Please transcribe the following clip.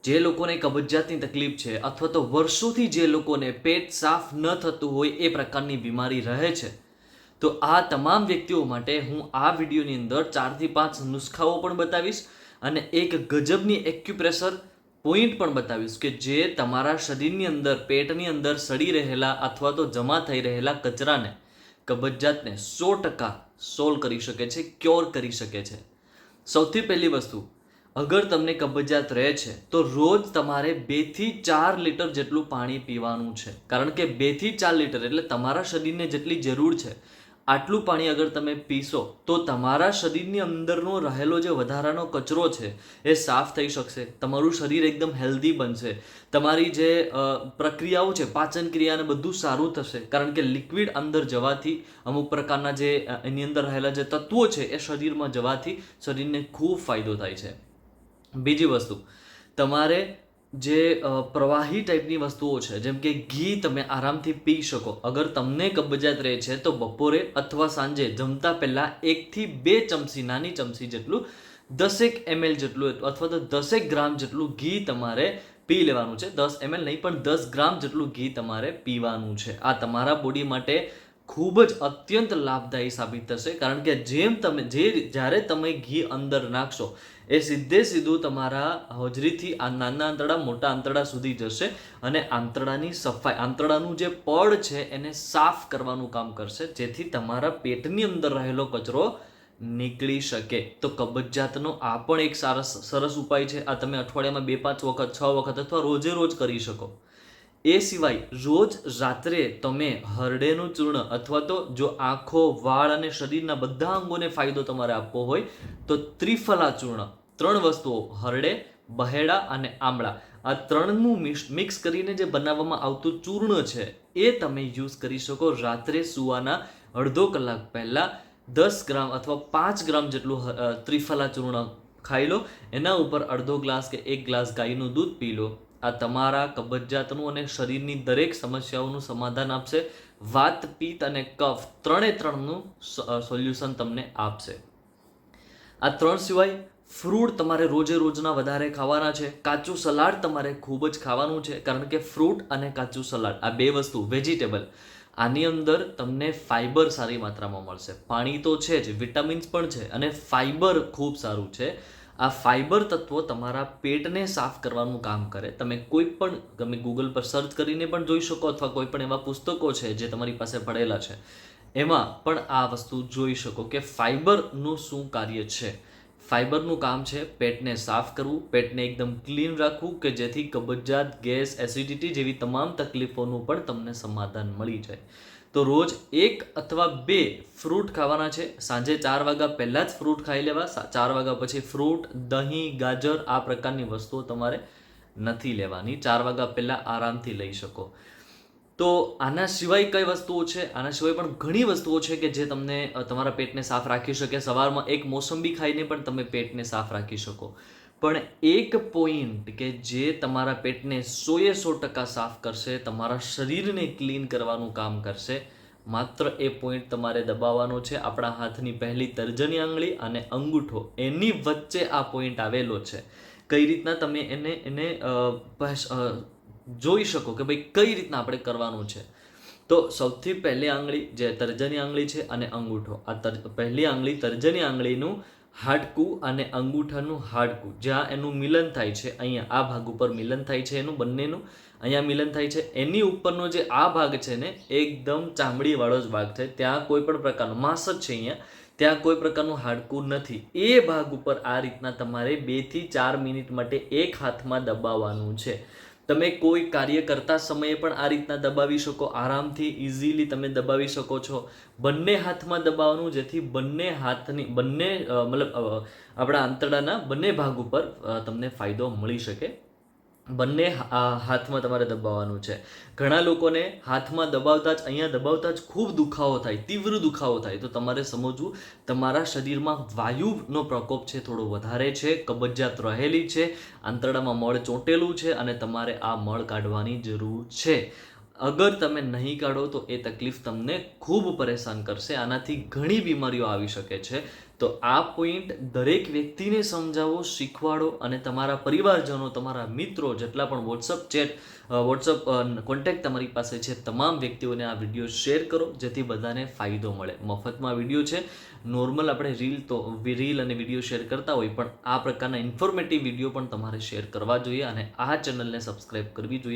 જે લોકોને કબજિયાતની તકલીફ છે અથવા તો વર્ષોથી જે લોકોને પેટ સાફ ન થતું હોય એ પ્રકારની બીમારી રહે છે, તો આ તમામ વ્યક્તિઓ માટે હું આ વિડીયોની અંદર 4 થી 5 નુસ્ખાઓ પણ બતાવીશ અને એક ગજબની એક્યુપ્રેશર પોઈન્ટ પણ બતાવીશ કે જે તમારા શરીરની અંદર પેટની અંદર સડી રહેલા અથવા તો જમા થઈ રહેલા કચરાને, કબજિયાતને 100% સોલ્વ કરી શકે છે, ક્યોર કરી શકે છે. સૌથી પહેલી વસ્તુ, અગર તમને કબજિયાત રહે છે તો રોજ તમારે 2 થી 4 લીટર જેટલું પાણી પીવાનું છે. કારણ કે 2 થી 4 લીટર એટલે તમારા શરીરને જેટલી જરૂર છે આટલું પાણી અગર તમે પીશો તો તમારા શરીરની અંદરનો રહેલો જે વધારાનો કચરો છે એ સાફ થઈ શકશે, તમારું શરીર એકદમ હેલ્ધી બનશે, તમારી જે પ્રક્રિયાઓ છે પાચન ક્રિયાને બધું સારું થશે. કારણ કે લિક્વિડ અંદર જવાથી અમુક પ્રકારના જે એની અંદર રહેલા જે તત્વો છે એ શરીરમાં જવાથી શરીરને ખૂબ ફાયદો થાય છે. બીજી વસ્તુ, તમારે જે પ્રવાહી ટાઈપની વસ્તુઓ છે જેમ કે ઘી તમે આરામથી પી શકો. અગર તમને કબજિયાત રહે છે તો બપોરે અથવા સાંજે જમતા પહેલા 1 થી 2 ચમચી, નાની ચમચી જેટલું 10 ml જેટલું અથવા તો 10 ગ્રામ જેટલું ઘી તમારે પી લેવાનું છે. 10 ml નહીં પણ 10 ગ્રામ જેટલું ઘી તમારે પીવાનું છે. આ તમારા બોડી માટે ખૂબ જ અત્યંત લાભદાયી સાબિત થશે. કારણ કે જ્યારે તમે ઘી અંદર નાખશો એ સીધું તમારા હોજરીથી આ નાના આંતરડા મોટા આંતરડા સુધી જશે અને આંતરડાની સફાઈ, આંતરડાનું જે પડ છે એને સાફ કરવાનું કામ કરશે, જેથી તમારા પેટની અંદર રહેલો કચરો નીકળી શકે. તો કબજિયાતનો આ પણ એક સરસ ઉપાય છે. આ તમે અઠવાડિયામાં 2-5 વખત, 6 વખત અથવા રોજે રોજ કરી શકો. એ સિવાય રોજ રાત્રે તમે હરડેનું ચૂર્ણ અથવા તો જો આંખો, વાળ અને શરીરના બધા અંગોને ફાયદો તમારે આપવો હોય તો ત્રિફલા ચૂર્ણ, 3 વસ્તુઓ હરડે, બહેડા અને આમળા, આ 3નું મિક્સ કરીને જે બનાવવામાં આવતું ચૂર્ણ છે એ તમે યુઝ કરી શકો. રાત્રે સૂવાના અડધો કલાક પહેલા 10 ગ્રામ અથવા 5 ગ્રામ જેટલું ત્રિફલા ચૂર્ણ ખાઈ લો. એના ઉપર અડધો ગ્લાસ કે 1 ગ્લાસ ગાયનું દૂધ પી લો. આ તમારા કબજિયાતનું અને શરીરની દરેક સમસ્યાઓનું સમાધાન આપશે. વાત, પિત્ત અને કફ ત્રણેનું સોલ્યુશન તમને આપશે. આ 3 સિવાય ફ્રૂટ તમારે રોજે રોજના વધારે ખાવાના છે. કાચું સલાડ તમારે ખૂબ જ ખાવાનું છે. કારણ કે ફ્રૂટ અને કાચું સલાડ આ 2 વસ્તુ વેજીટેબલ, આની અંદર તમને ફાઈબર સારી માત્રામાં મળશે. પાણી તો છે જ, વિટામિન્સ પણ છે અને ફાઈબર ખૂબ સારું છે. આ ફાઈબર તત્વો તમારા પેટને સાફ કરવાનું કામ કરે. તમે ગૂગલ પર સર્ચ કરીને પણ જોઈ શકો અથવા કોઈ પણ એવા પુસ્તકો છે જે તમારી પાસે પડેલા છે એમાં પણ આ વસ્તુ જોઈ શકો કે ફાઈબરનું શું કાર્ય છે. ફાઈબરનું કામ છે પેટને સાફ કરવું, પેટને એકદમ ક્લીન રાખવું કે જેથી કબજિયાત, ગેસ, એસિડિટી જેવી તમામ તકલીફોનું પણ તમને સમાધાન મળી જાય. તો રોજ 1 અથવા 2 ફ્રૂટ ખાવાના છે. સાંજે 4 વાગ્યા પહેલાં જ ફ્રૂટ ખાઈ લેવા. 4 વાગ્યા પછી ફ્રૂટ, દહીં, ગાજર આ પ્રકારની વસ્તુઓ તમારે નથી લેવાની. 4 વાગ્યા પહેલાં આરામથી લઈ શકો. તો આના સિવાય કઈ વસ્તુઓ છે? આના સિવાય પણ ઘણી વસ્તુઓ છે કે જે તમને તમારા પેટને સાફ રાખી શકે. સવારમાં 1 મોસંબી ખાઈને પણ તમે પેટને સાફ રાખી શકો. પણ એક પોઈન્ટ કે જે તમારા પેટને 100% સાફ કરશે, તમારા શરીરને ક્લીન કરવાનું કામ કરશે, માત્ર એ પોઈન્ટ તમારે દબાવવાનો છે. આપણા હાથની પહેલી તર્જની આંગળી અને અંગૂઠો એની વચ્ચે આ પોઈન્ટ આવેલો છે. કઈ રીતના તમે એને જોઈ શકો કે ભાઈ કઈ રીતના આપણે કરવાનું છે. તો સૌથી પહેલી આંગળી જે તર્જની આંગળી છે અને અંગૂઠો, આ પહેલી આંગળી તર્જની આંગળીનું હાડકું અને અંગૂઠાનું હાડકું જ્યાં એનું મિલન થાય છે, અહીંયા આ ભાગ ઉપર મિલન થાય છે એનું બંનેનું, અહીંયા મિલન થાય છે. એની ઉપરનો જે આ ભાગ છે ને એકદમ ચામડીવાળો જ ભાગ છે, ત્યાં કોઈ પણ પ્રકારનો માંસ જ છે, અહીંયા ત્યાં કોઈ પ્રકારનું હાડકું નથી. એ ભાગ ઉપર આ રીતના તમારે 2 થી 4 મિનિટ માટે એક હાથમાં દબાવવાનું છે. તમે કોઈ કાર્ય કરતા સમયે પણ આ રીતના દબાવી શકો. આરામથી ઇઝીલી તમે દબાવી શકો છો. બંને હાથમાં દબાવવાનું જેથી બંને આપણા આંતરડાના બંને ભાગ ઉપર તમને ફાયદો મળી શકે. બંને હાથમાં તમારે દબાવવાનું છે. ઘણા લોકોને હાથમાં દબાવતા જ, અહીંયા દબાવતા જ ખૂબ દુખાવો થાય, તીવ્ર દુખાવો થાય. તો તમારે સમજવું તમારા શરીરમાં વાયુનો પ્રકોપ છે થોડો વધારે છે, કબજિયાત રહેલી છે, આંતરડામાં મળ ચોંટેલું છે અને તમારે આ મળ કાઢવાની જરૂર છે. અગર તમે નહીં કાઢો તો એ તકલીફ તમને ખૂબ પરેશાન કરશે. આનાથી ઘણી બીમારીઓ આવી શકે છે. તો આ પોઈન્ટ દરેક વ્યક્તિને સમજાવો, શીખવાડો અને તમારા પરિવારજનો, તમારા મિત્રો, જેટલા પણ વોટ્સઅપ કોન્ટેક્ટ તમારી પાસે છે, તમામ વ્યક્તિઓને આ વિડીયો શેર કરો, જેથી બધાને ફાયદો મળે. મફતમાં વિડીયો છે. નોર્મલ આપણે રીલ અને વિડીયો શેર કરતા હોય, પણ આ પ્રકારના ઇન્ફોર્મેટિવ વિડીયો પણ તમારે શેર કરવા જોઈએ અને આ ચેનલને સબસ્ક્રાઇબ કરવી જોઈએ.